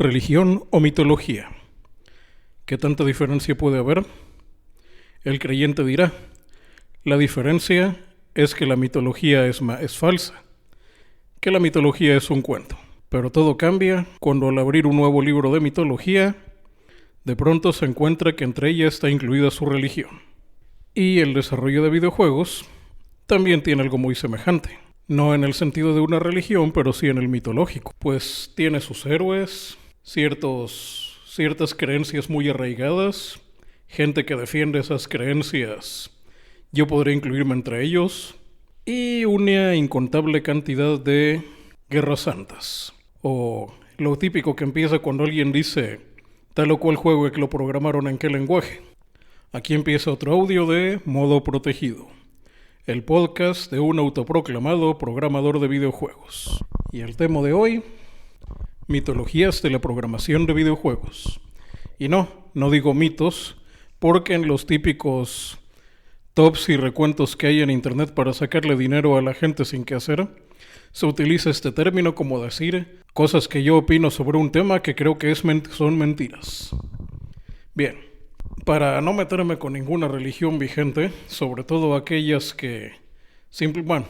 Religión o mitología. ¿Qué tanta diferencia puede haber? El creyente dirá, la diferencia es que la mitología es falsa, que la mitología es un cuento. Pero todo cambia cuando al abrir un nuevo libro de mitología, de pronto se encuentra que entre ella está incluida su religión. Y el desarrollo de videojuegos también tiene algo muy semejante. No en el sentido de una religión, pero sí en el mitológico. Pues tiene sus héroes, ciertas creencias muy arraigadas, gente que defiende esas creencias, yo podría incluirme entre ellos, y una incontable cantidad de guerras santas. O lo típico que empieza cuando alguien dice tal o cual juego y que lo programaron en qué lenguaje. Aquí empieza otro audio de Modo Protegido, el podcast de un autoproclamado programador de videojuegos. Y el tema de hoy, mitologías de la programación de videojuegos. Y no digo mitos, porque en los típicos tops y recuentos que hay en internet para sacarle dinero a la gente sin qué hacer, se utiliza este término como decir cosas que yo opino sobre un tema que creo que son mentiras. Bien, para no meterme con ninguna religión vigente, sobre todo aquellas que censurar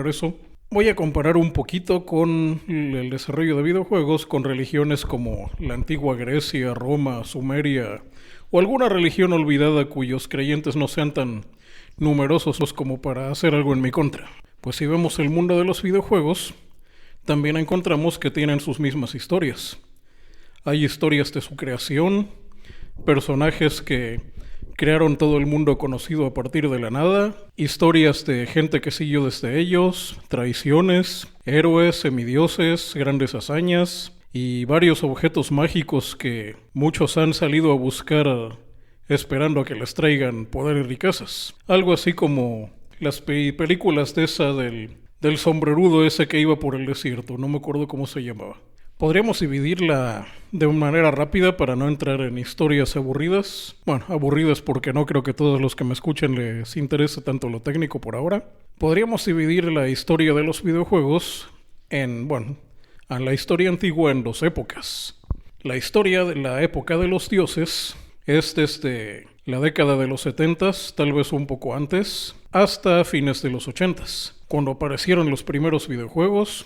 eso, voy a comparar un poquito con el desarrollo de videojuegos con religiones como la antigua Grecia, Roma, Sumeria o alguna religión olvidada cuyos creyentes no sean tan numerosos como para hacer algo en mi contra. Pues si vemos el mundo de los videojuegos, también encontramos que tienen sus mismas historias. Hay historias de su creación, personajes que crearon todo el mundo conocido a partir de la nada, historias de gente que siguió desde ellos, traiciones, héroes, semidioses, grandes hazañas y varios objetos mágicos que muchos han salido a buscar esperando a que les traigan poder y riquezas. Algo así como las películas de esa del sombrerudo ese que iba por el desierto, no me acuerdo cómo se llamaba. Podríamos dividirla de una manera rápida para no entrar en historias aburridas. Bueno, aburridas porque no creo que todos los que me escuchen les interese tanto lo técnico por ahora. Podríamos dividir la historia de los videojuegos a la historia antigua en dos épocas. La historia de la época de los dioses es desde la década de los 70s, tal vez un poco antes, hasta fines de los 80s, cuando aparecieron los primeros videojuegos.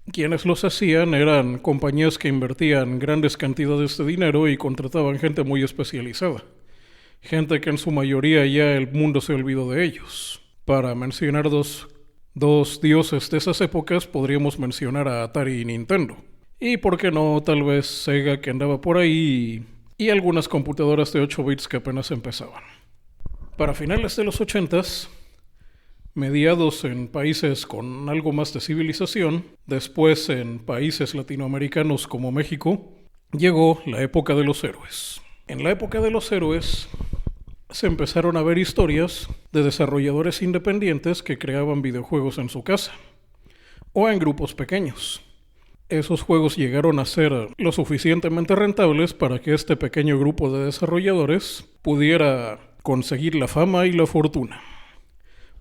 Quienes los hacían eran compañías que invertían grandes cantidades de dinero y contrataban gente muy especializada. Gente que en su mayoría ya el mundo se olvidó de ellos. Para mencionar dos dioses de esas épocas, podríamos mencionar a Atari y Nintendo. Y por qué no, tal vez Sega que andaba por ahí y algunas computadoras de 8 bits que apenas empezaban. Para finales de los 80s, mediados en países con algo más de civilización, después en países latinoamericanos como México, llegó la época de los héroes. En la época de los héroes se empezaron a ver historias de desarrolladores independientes que creaban videojuegos en su casa o en grupos pequeños. Esos juegos llegaron a ser lo suficientemente rentables para que este pequeño grupo de desarrolladores pudiera conseguir la fama y la fortuna.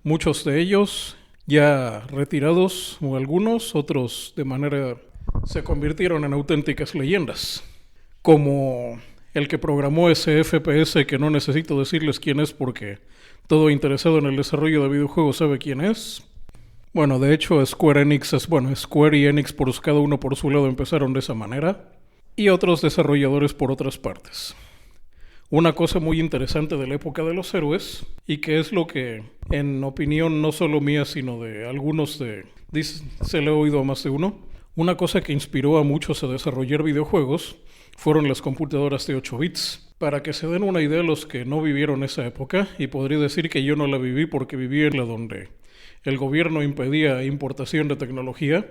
Muchos de ellos ya retirados, o algunos, otros se convirtieron en auténticas leyendas. Como el que programó ese FPS que no necesito decirles quién es porque todo interesado en el desarrollo de videojuegos sabe quién es. Bueno, de hecho Square y Enix cada uno por su lado empezaron de esa manera. Y otros desarrolladores por otras partes. Una cosa muy interesante de la época de los héroes, y que es lo que, en opinión no solo mía, sino de algunos se le ha oído a más de uno, una cosa que inspiró a muchos a desarrollar videojuegos fueron las computadoras de 8 bits. Para que se den una idea los que no vivieron esa época, y podría decir que yo no la viví porque viví en la donde el gobierno impedía importación de tecnología,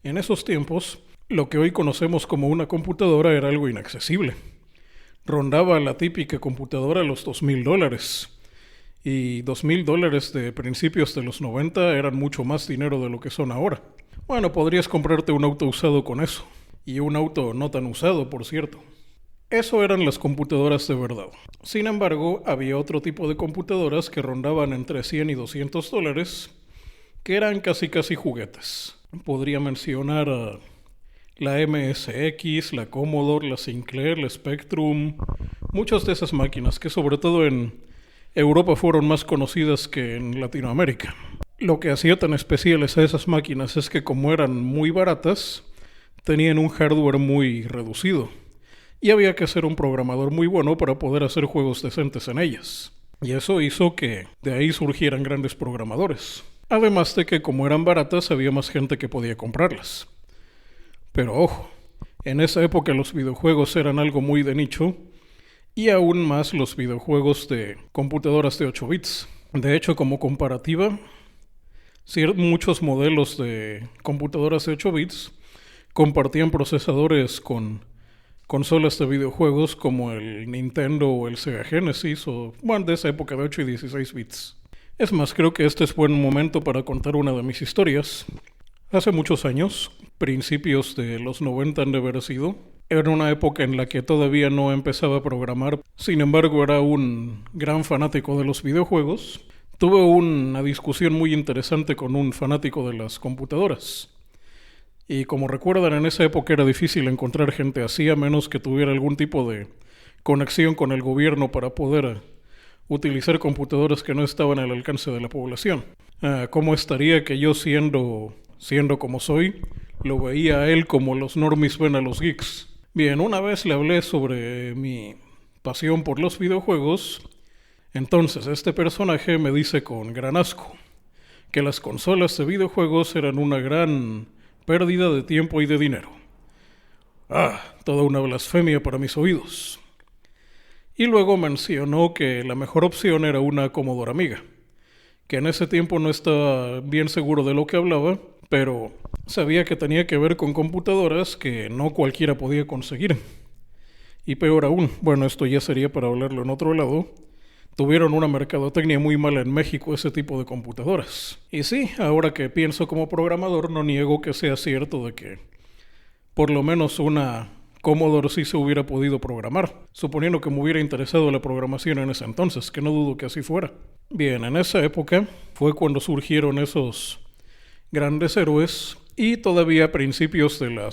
en esos tiempos lo que hoy conocemos como una computadora era algo inaccesible. Rondaba la típica computadora los $2,000. Y $2,000 de principios de los 90 eran mucho más dinero de lo que son ahora. Bueno, podrías comprarte un auto usado con eso. Y un auto no tan usado, por cierto. Eso eran las computadoras de verdad. Sin embargo, había otro tipo de computadoras que rondaban entre $100 y $200, que eran casi juguetes. Podría mencionar La MSX, la Commodore, la Sinclair, la Spectrum, muchas de esas máquinas que sobre todo en Europa fueron más conocidas que en Latinoamérica. Lo que hacía tan especiales a esas máquinas es que como eran muy baratas, tenían un hardware muy reducido y había que ser un programador muy bueno para poder hacer juegos decentes en ellas. Y eso hizo que de ahí surgieran grandes programadores. Además de que como eran baratas había más gente que podía comprarlas. Pero ojo, en esa época los videojuegos eran algo muy de nicho y aún más los videojuegos de computadoras de 8 bits. De hecho, como comparativa, muchos modelos de computadoras de 8 bits compartían procesadores con consolas de videojuegos como el Nintendo o el Sega Genesis o bueno, de esa época de 8 y 16 bits. Es más, creo que este es buen momento para contar una de mis historias. Hace muchos años, principios de los 90 han de haber sido, era una época en la que todavía no empezaba a programar, sin embargo era un gran fanático de los videojuegos. Tuve una discusión muy interesante con un fanático de las computadoras. Y como recuerdan, en esa época era difícil encontrar gente así, a menos que tuviera algún tipo de conexión con el gobierno para poder utilizar computadoras que no estaban al alcance de la población. ¿Cómo estaría que yo siendo como soy, lo veía a él como los normies ven a los geeks? Bien, una vez le hablé sobre mi pasión por los videojuegos. Entonces este personaje me dice con gran asco que las consolas de videojuegos eran una gran pérdida de tiempo y de dinero. Toda una blasfemia para mis oídos. Y luego mencionó que la mejor opción era una Commodore Amiga, que en ese tiempo no estaba bien seguro de lo que hablaba, pero sabía que tenía que ver con computadoras que no cualquiera podía conseguir. Y peor aún, bueno, esto ya sería para hablarlo en otro lado, tuvieron una mercadotecnia muy mala en México ese tipo de computadoras. Y sí, ahora que pienso como programador, no niego que sea cierto de que por lo menos una Commodore sí se hubiera podido programar, suponiendo que me hubiera interesado la programación en ese entonces, que no dudo que así fuera. Bien, en esa época fue cuando surgieron esos grandes héroes y todavía a principios de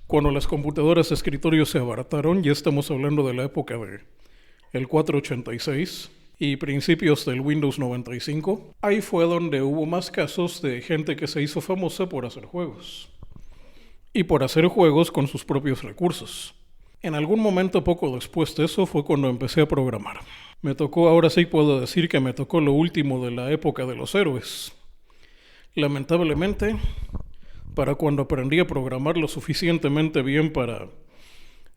cuando las computadoras de escritorio se abarataron, ya estamos hablando de la época de el 486 y principios del Windows 95, ahí fue donde hubo más casos de gente que se hizo famosa por hacer juegos. Y por hacer juegos con sus propios recursos. En algún momento poco después de eso fue cuando empecé a programar. Me tocó, ahora sí puedo decir que me tocó lo último de la época de los héroes. Lamentablemente, para cuando aprendí a programar lo suficientemente bien para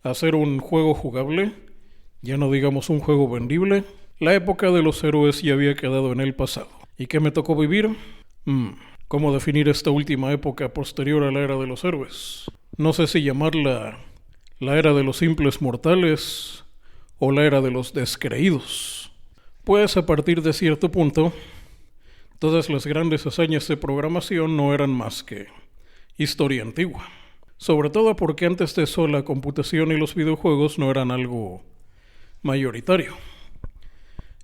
hacer un juego jugable, ya no digamos un juego vendible, la época de los héroes ya había quedado en el pasado. ¿Y qué me tocó vivir? ¿Cómo definir esta última época posterior a la era de los héroes? No sé si llamarla la era de los simples mortales o la era de los descreídos. Pues a partir de cierto punto, todas las grandes hazañas de programación no eran más que historia antigua. Sobre todo porque antes de eso la computación y los videojuegos no eran algo mayoritario.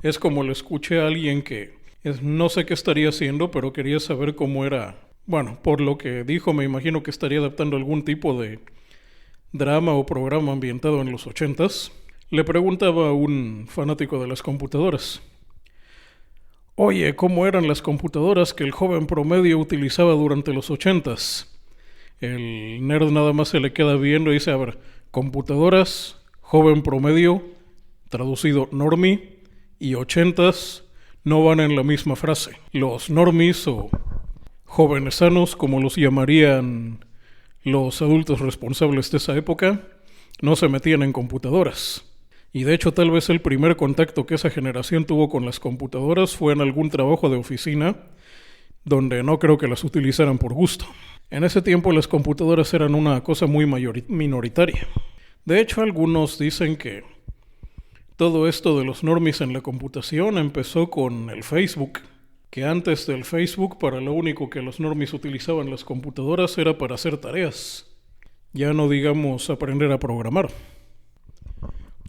Es como le escuché a alguien que no sé qué estaría haciendo, pero quería saber cómo era. Bueno, por lo que dijo, me imagino que estaría adaptando algún tipo de drama o programa ambientado en los 80s. Le preguntaba a un fanático de las computadoras: oye, ¿cómo eran las computadoras que el joven promedio utilizaba durante los 80s? El nerd nada más se le queda viendo y dice: a ver, computadoras, joven promedio, traducido normie, y 80s no van en la misma frase. Los normies o jóvenes sanos, como los llamarían los adultos responsables de esa época, no se metían en computadoras. Y de hecho tal vez el primer contacto que esa generación tuvo con las computadoras fue en algún trabajo de oficina, donde no creo que las utilizaran por gusto. En ese tiempo las computadoras eran una cosa muy minoritaria. De hecho algunos dicen que todo esto de los normies en la computación empezó con el Facebook, que antes del Facebook para lo único que los normies utilizaban las computadoras era para hacer tareas, ya no digamos aprender a programar.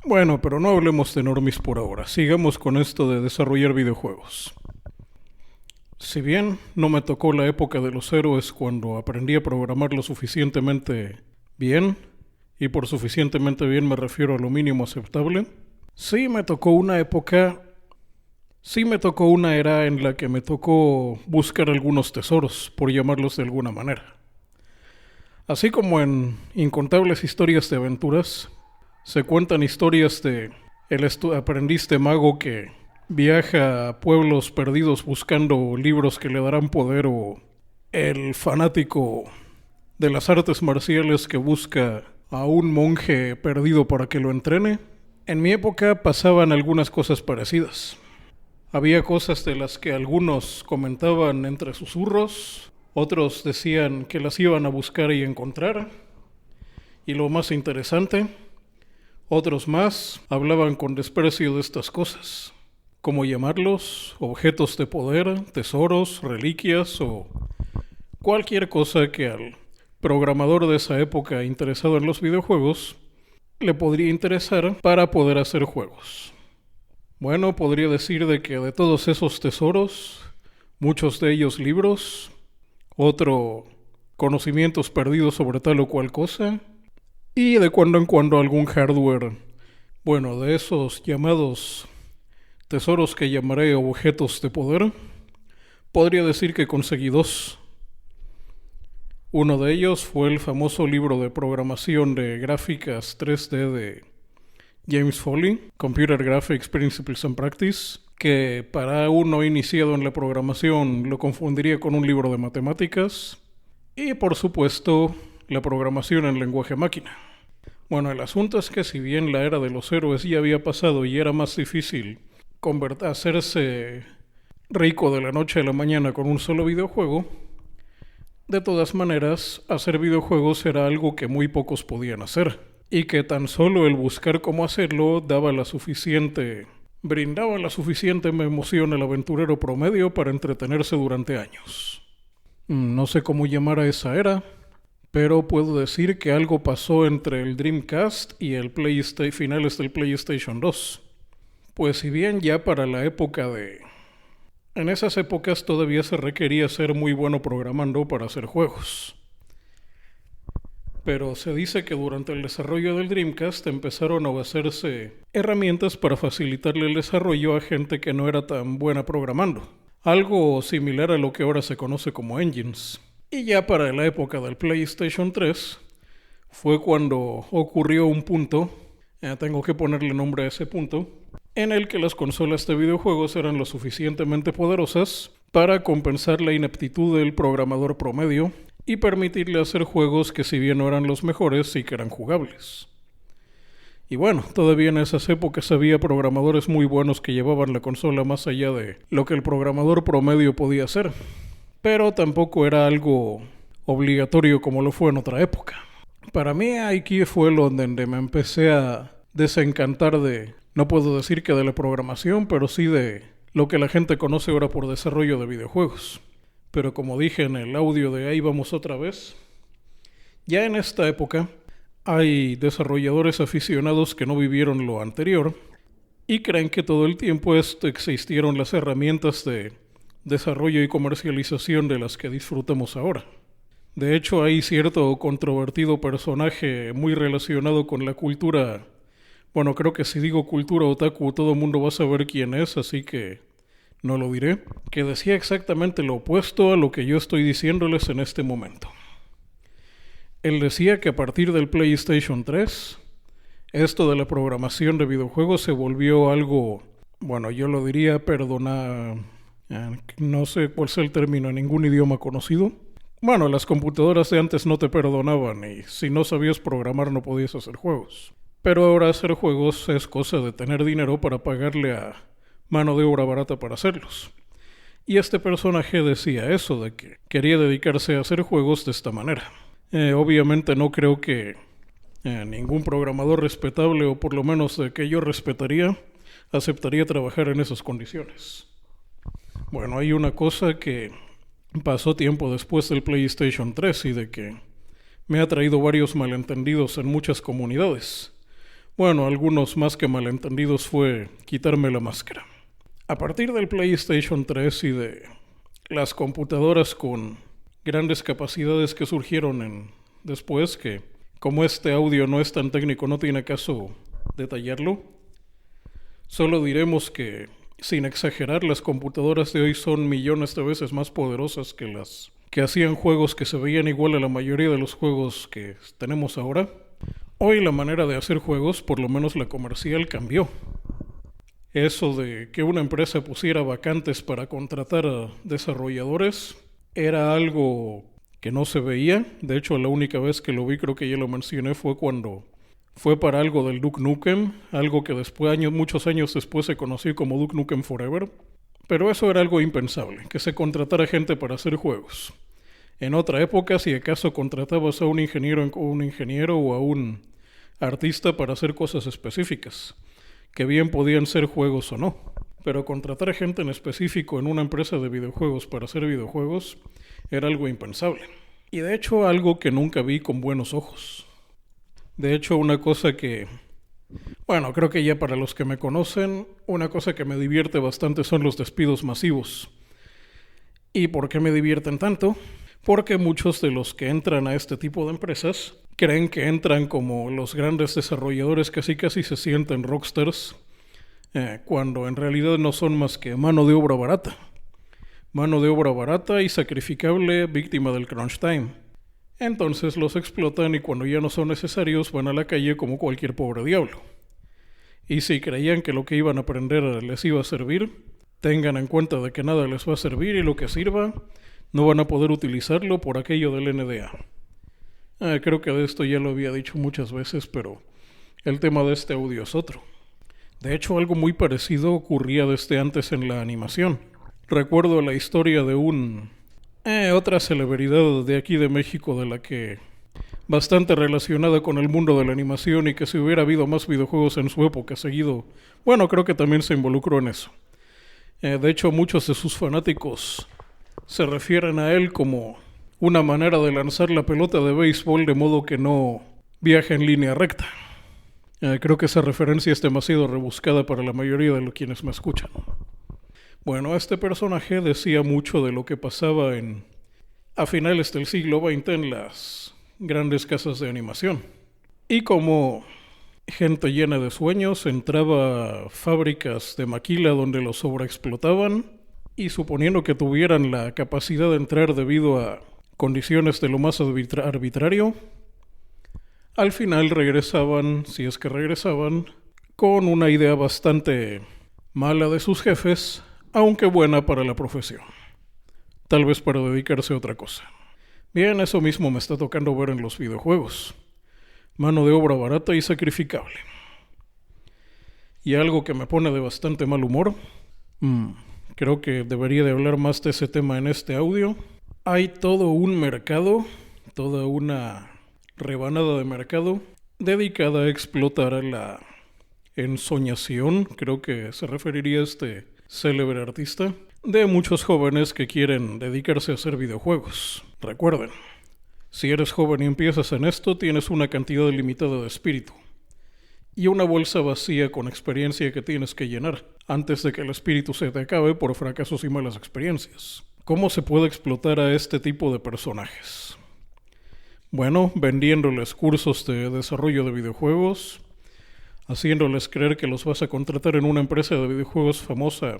Bueno, pero no hablemos de normies por ahora, sigamos con esto de desarrollar videojuegos. Si bien no me tocó la época de los héroes cuando aprendí a programar lo suficientemente bien, y por suficientemente bien me refiero a lo mínimo aceptable, sí me tocó una era en la que me tocó buscar algunos tesoros, por llamarlos de alguna manera. Así como en incontables historias de aventuras, se cuentan historias de el aprendiz de mago que viaja a pueblos perdidos buscando libros que le darán poder, o el fanático de las artes marciales que busca a un monje perdido para que lo entrene. En mi época pasaban algunas cosas parecidas. Había cosas de las que algunos comentaban entre susurros, otros decían que las iban a buscar y encontrar, y lo más interesante, otros más hablaban con desprecio de estas cosas, como llamarlos objetos de poder, tesoros, reliquias o cualquier cosa que al programador de esa época interesado en los videojuegos le podría interesar para poder hacer juegos. Bueno, podría decir de que de todos esos tesoros, muchos de ellos libros, otro conocimientos perdidos sobre tal o cual cosa, y de cuando en cuando algún hardware. Bueno, de esos llamados tesoros que llamaré objetos de poder, podría decir que conseguí dos. Uno de ellos fue el famoso libro de programación de gráficas 3D de James Foley, Computer Graphics Principles and Practice, que para uno iniciado en la programación lo confundiría con un libro de matemáticas, y por supuesto la programación en lenguaje máquina. Bueno, el asunto es que si bien la era de los héroes ya había pasado y era más difícil hacerse rico de la noche a la mañana con un solo videojuego, de todas maneras, hacer videojuegos era algo que muy pocos podían hacer, y que tan solo el buscar cómo hacerlo brindaba la suficiente emoción al aventurero promedio para entretenerse durante años. No sé cómo llamar a esa era, pero puedo decir que algo pasó entre el Dreamcast y el finales del PlayStation 2. Pues si bien ya para la época en esas épocas todavía se requería ser muy bueno programando para hacer juegos. Pero se dice que durante el desarrollo del Dreamcast empezaron a hacerse herramientas para facilitarle el desarrollo a gente que no era tan buena programando. Algo similar a lo que ahora se conoce como engines. Y ya para la época del PlayStation 3 fue cuando ocurrió un punto, tengo que ponerle nombre a ese punto, en el que las consolas de videojuegos eran lo suficientemente poderosas para compensar la ineptitud del programador promedio y permitirle hacer juegos que si bien no eran los mejores, sí que eran jugables. Y bueno, todavía en esas épocas había programadores muy buenos que llevaban la consola más allá de lo que el programador promedio podía hacer, pero tampoco era algo obligatorio como lo fue en otra época. Para mí aquí fue donde me empecé a desencantar no puedo decir que de la programación, pero sí de lo que la gente conoce ahora por desarrollo de videojuegos. Pero como dije en el audio de Ahí vamos otra vez, ya en esta época hay desarrolladores aficionados que no vivieron lo anterior y creen que todo el tiempo existieron las herramientas de desarrollo y comercialización de las que disfrutamos ahora. De hecho, hay cierto controvertido personaje muy relacionado con la cultura. Bueno, creo que si digo cultura otaku, todo el mundo va a saber quién es, así que no lo diré, que decía exactamente lo opuesto a lo que yo estoy diciéndoles en este momento. Él decía que a partir del PlayStation 3, esto de la programación de videojuegos se volvió algo, bueno, yo lo diría, no sé cuál sea el término en ningún idioma conocido. Bueno, las computadoras de antes no te perdonaban y si no sabías programar no podías hacer juegos. Pero ahora hacer juegos es cosa de tener dinero para pagarle a mano de obra barata para hacerlos. Y este personaje decía eso, de que quería dedicarse a hacer juegos de esta manera. Obviamente no creo que ningún programador respetable, o por lo menos de que yo respetaría, aceptaría trabajar en esas condiciones. Bueno, hay una cosa que pasó tiempo después del PlayStation 3 y de que me ha traído varios malentendidos en muchas comunidades. Bueno, algunos más que malentendidos fue quitarme la máscara. A partir del PlayStation 3 y de las computadoras con grandes capacidades que surgieron después, que como este audio no es tan técnico, no tiene caso detallarlo. Solo diremos que, sin exagerar, las computadoras de hoy son millones de veces más poderosas que las que hacían juegos que se veían igual a la mayoría de los juegos que tenemos ahora. Hoy la manera de hacer juegos, por lo menos la comercial, cambió. Eso de que una empresa pusiera vacantes para contratar a desarrolladores era algo que no se veía. De hecho, la única vez que lo vi, creo que ya lo mencioné, fue cuando fue para algo del Duke Nukem, algo que después, muchos años después se conoció como Duke Nukem Forever. Pero eso era algo impensable, que se contratara gente para hacer juegos. En otra época, si acaso contratabas a un ingeniero o a un artista para hacer cosas específicas, que bien podían ser juegos o no. Pero contratar gente en específico en una empresa de videojuegos para hacer videojuegos era algo impensable. Y de hecho algo que nunca vi con buenos ojos. De hecho una cosa que, bueno, creo que ya para los que me conocen, una cosa que me divierte bastante son los despidos masivos. ¿Y por qué me divierten tanto? Porque muchos de los que entran a este tipo de empresas creen que entran como los grandes desarrolladores que casi se sienten rockstars, cuando en realidad no son más que mano de obra barata. Mano de obra barata y sacrificable, víctima del crunch time. Entonces los explotan y cuando ya no son necesarios van a la calle como cualquier pobre diablo. Y si creían que lo que iban a aprender les iba a servir, tengan en cuenta de que nada les va a servir y lo que sirva no van a poder utilizarlo por aquello del NDA. Creo que de esto ya lo había dicho muchas veces, pero el tema de este audio es otro. De hecho, algo muy parecido ocurría desde antes en la animación. Recuerdo la historia de otra celebridad de aquí de México, de la que bastante relacionada con el mundo de la animación, y que si hubiera habido más videojuegos en su época seguido, bueno, creo que también se involucró en eso. De hecho, muchos de sus fanáticos se refieren a él como una manera de lanzar la pelota de béisbol de modo que no viaje en línea recta. Creo que esa referencia es demasiado rebuscada para la mayoría de los quienes me escuchan. Bueno, este personaje decía mucho de lo que pasaba a finales del siglo XX en las grandes casas de animación. Y como gente llena de sueños entraba a fábricas de maquila donde los sobreexplotaban, y suponiendo que tuvieran la capacidad de entrar debido a condiciones de lo más arbitrario, al final regresaban, si es que regresaban, con una idea bastante mala de sus jefes, aunque buena para la profesión. Tal vez para dedicarse a otra cosa. Bien, eso mismo me está tocando ver en los videojuegos. Mano de obra barata y sacrificable. Y algo que me pone de bastante mal humor, creo que debería de hablar más de ese tema en este audio. Hay todo un mercado, toda una rebanada de mercado dedicada a explotar a la ensoñación, creo que se referiría a este célebre artista, de muchos jóvenes que quieren dedicarse a hacer videojuegos. Recuerden, si eres joven y empiezas en esto, tienes una cantidad limitada de espíritu y una bolsa vacía con experiencia que tienes que llenar antes de que el espíritu se te acabe por fracasos y malas experiencias. ¿Cómo se puede explotar a este tipo de personajes? Bueno, vendiéndoles cursos de desarrollo de videojuegos, haciéndoles creer que los vas a contratar en una empresa de videojuegos famosa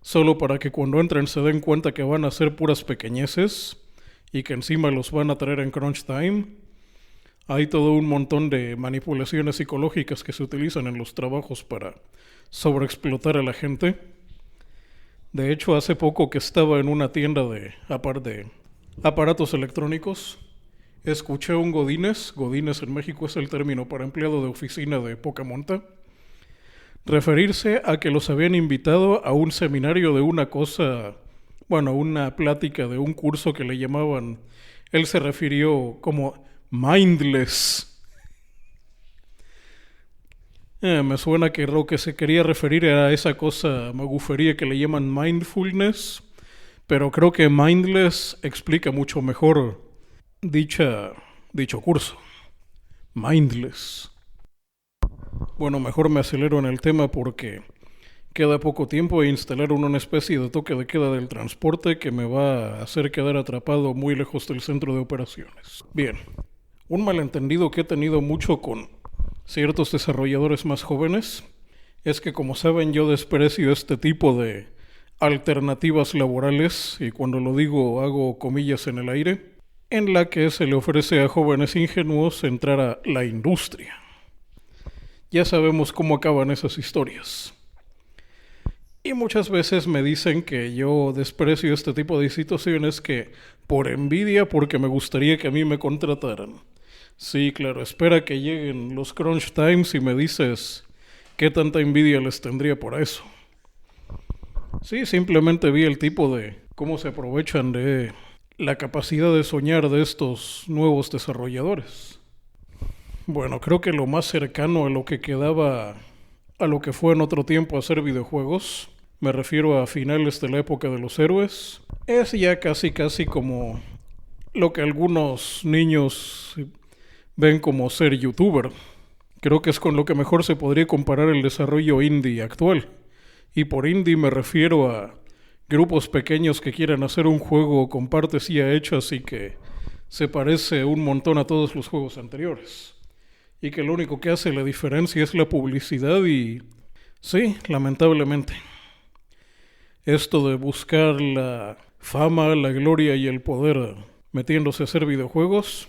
solo para que cuando entren se den cuenta que van a hacer puras pequeñeces y que encima los van a traer en crunch time. Hay todo un montón de manipulaciones psicológicas que se utilizan en los trabajos para sobreexplotar a la gente. De hecho, hace poco que estaba en una tienda de aparatos electrónicos, escuché a un Godínez en México es el término para empleado de oficina de poca monta, referirse a que los habían invitado a un seminario de una plática de un curso que le llamaban, él se refirió como mindless. Me suena que lo que se quería referir a esa cosa magufería que le llaman mindfulness, pero creo que mindless explica mucho mejor dicho curso. Mindless. Bueno, mejor me acelero en el tema porque Queda poco tiempo e instalaron una especie de toque de queda del transporte que me va a hacer quedar atrapado muy lejos del centro de operaciones. Bien, un malentendido que he tenido mucho con ciertos desarrolladores más jóvenes es que, como saben, yo desprecio este tipo de alternativas laborales, y cuando lo digo hago comillas en el aire, en la que se le ofrece a jóvenes ingenuos entrar a la industria. Ya sabemos cómo acaban esas historias. Y muchas veces me dicen que yo desprecio este tipo de situaciones que por envidia, porque me gustaría que a mí me contrataran. Sí, claro, espera que lleguen los crunch times y me dices qué tanta envidia les tendría por eso. Sí, simplemente vi el tipo de cómo se aprovechan de la capacidad de soñar de estos nuevos desarrolladores. Bueno, creo que lo más cercano a lo que quedaba a lo que fue en otro tiempo hacer videojuegos, me refiero a finales de la época de los héroes, es ya casi como lo que algunos niños ven como ser youtuber. Creo que es con lo que mejor se podría comparar el desarrollo indie actual. Y por indie me refiero a grupos pequeños que quieran hacer un juego con partes ya hechas y que se parece un montón a todos los juegos anteriores. Y que lo único que hace la diferencia es la publicidad y... sí, lamentablemente. Esto de buscar la fama, la gloria y el poder metiéndose a hacer videojuegos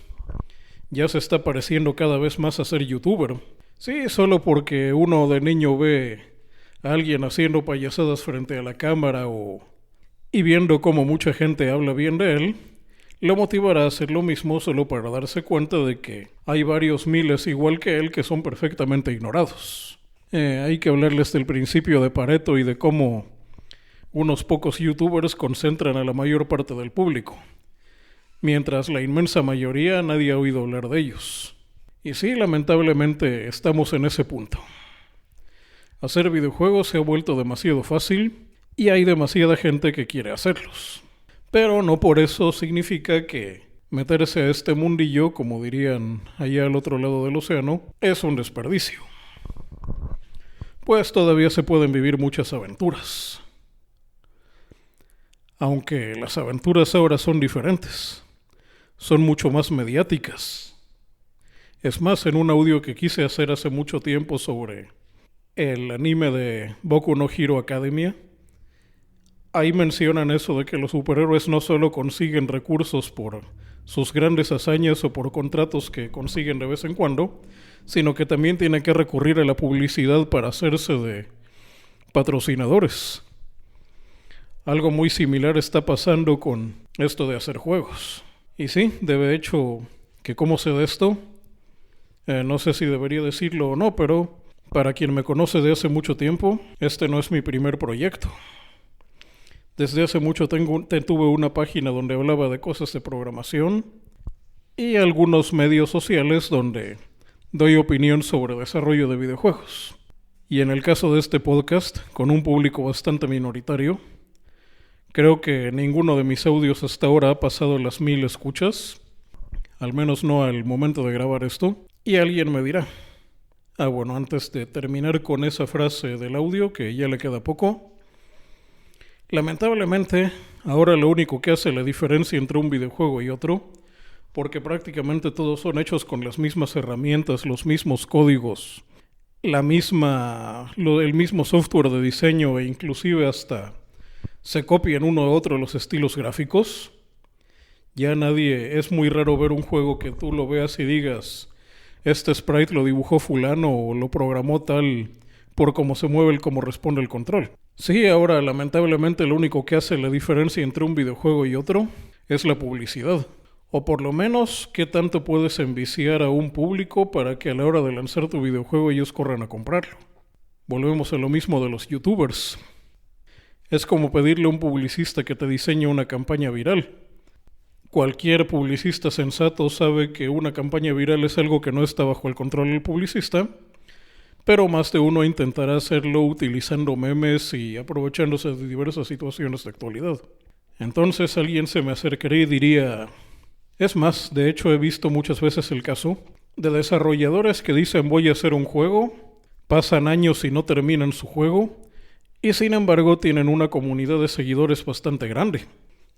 ya se está pareciendo cada vez más a ser youtuber. Sí, solo porque uno de niño ve a alguien haciendo payasadas frente a la cámara y viendo cómo mucha gente habla bien de él, lo motivará a hacer lo mismo solo para darse cuenta de que hay varios miles igual que él que son perfectamente ignorados. Hay que hablarles del principio de Pareto y de cómo unos pocos youtubers concentran a la mayor parte del público, mientras la inmensa mayoría nadie ha oído hablar de ellos. Y sí, lamentablemente estamos en ese punto. Hacer videojuegos se ha vuelto demasiado fácil y hay demasiada gente que quiere hacerlos. Pero no por eso significa que meterse a este mundillo, como dirían allá al otro lado del océano, es un desperdicio. Pues todavía se pueden vivir muchas aventuras. Aunque las aventuras ahora son diferentes. Son mucho más mediáticas. Es más, en un audio que quise hacer hace mucho tiempo sobre el anime de Boku no Hero Academia, ahí mencionan eso de que los superhéroes no solo consiguen recursos por sus grandes hazañas o por contratos que consiguen de vez en cuando, sino que también tienen que recurrir a la publicidad para hacerse de patrocinadores. Algo muy similar está pasando con esto de hacer juegos. Y sí, de hecho, que cómo sé de esto, no sé si debería decirlo o no, pero para quien me conoce de hace mucho tiempo, este no es mi primer proyecto. Desde hace mucho tuve una página donde hablaba de cosas de programación y algunos medios sociales donde doy opinión sobre desarrollo de videojuegos. Y en el caso de este podcast, con un público bastante minoritario, creo que ninguno de mis audios hasta ahora ha pasado las 1000 escuchas, al menos no al momento de grabar esto, y alguien me dirá, bueno, antes de terminar con esa frase del audio, que ya le queda poco, lamentablemente, ahora lo único que hace la diferencia entre un videojuego y otro, porque prácticamente todos son hechos con las mismas herramientas, los mismos códigos, el mismo software de diseño e inclusive hasta se copian uno a otro los estilos gráficos. Ya es muy raro ver un juego que tú lo veas y digas, este sprite lo dibujó fulano o lo programó tal por cómo se mueve cómo responde el control. Sí, ahora lamentablemente lo único que hace la diferencia entre un videojuego y otro es la publicidad. O por lo menos, qué tanto puedes enviciar a un público para que a la hora de lanzar tu videojuego ellos corran a comprarlo. Volvemos a lo mismo de los youtubers. Es como pedirle a un publicista que te diseñe una campaña viral. Cualquier publicista sensato sabe que una campaña viral es algo que no está bajo el control del publicista, pero más de uno intentará hacerlo utilizando memes y aprovechándose de diversas situaciones de actualidad. Entonces alguien se me acercaría y diría... Es más, de hecho he visto muchas veces el caso de desarrolladores que dicen voy a hacer un juego, pasan años y no terminan su juego, y sin embargo tienen una comunidad de seguidores bastante grande.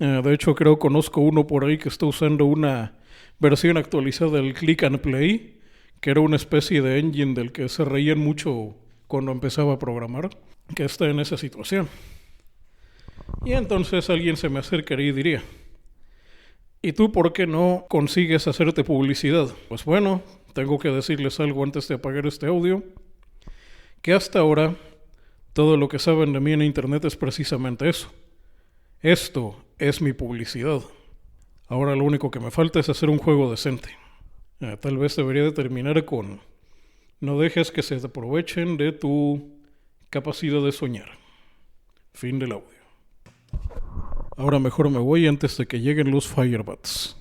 De hecho, conozco uno por ahí que está usando una versión actualizada del Click and Play, que era una especie de engine del que se reían mucho cuando empezaba a programar, que está en esa situación. Y entonces alguien se me acercaría y diría, ¿y tú por qué no consigues hacerte publicidad? Pues bueno, tengo que decirles algo antes de apagar este audio, que hasta ahora todo lo que saben de mí en internet es precisamente eso. Esto es mi publicidad. Ahora lo único que me falta es hacer un juego decente. Tal vez debería de terminar con: no dejes que se aprovechen de tu capacidad de soñar. Fin del audio. Ahora mejor me voy antes de que lleguen los Firebats.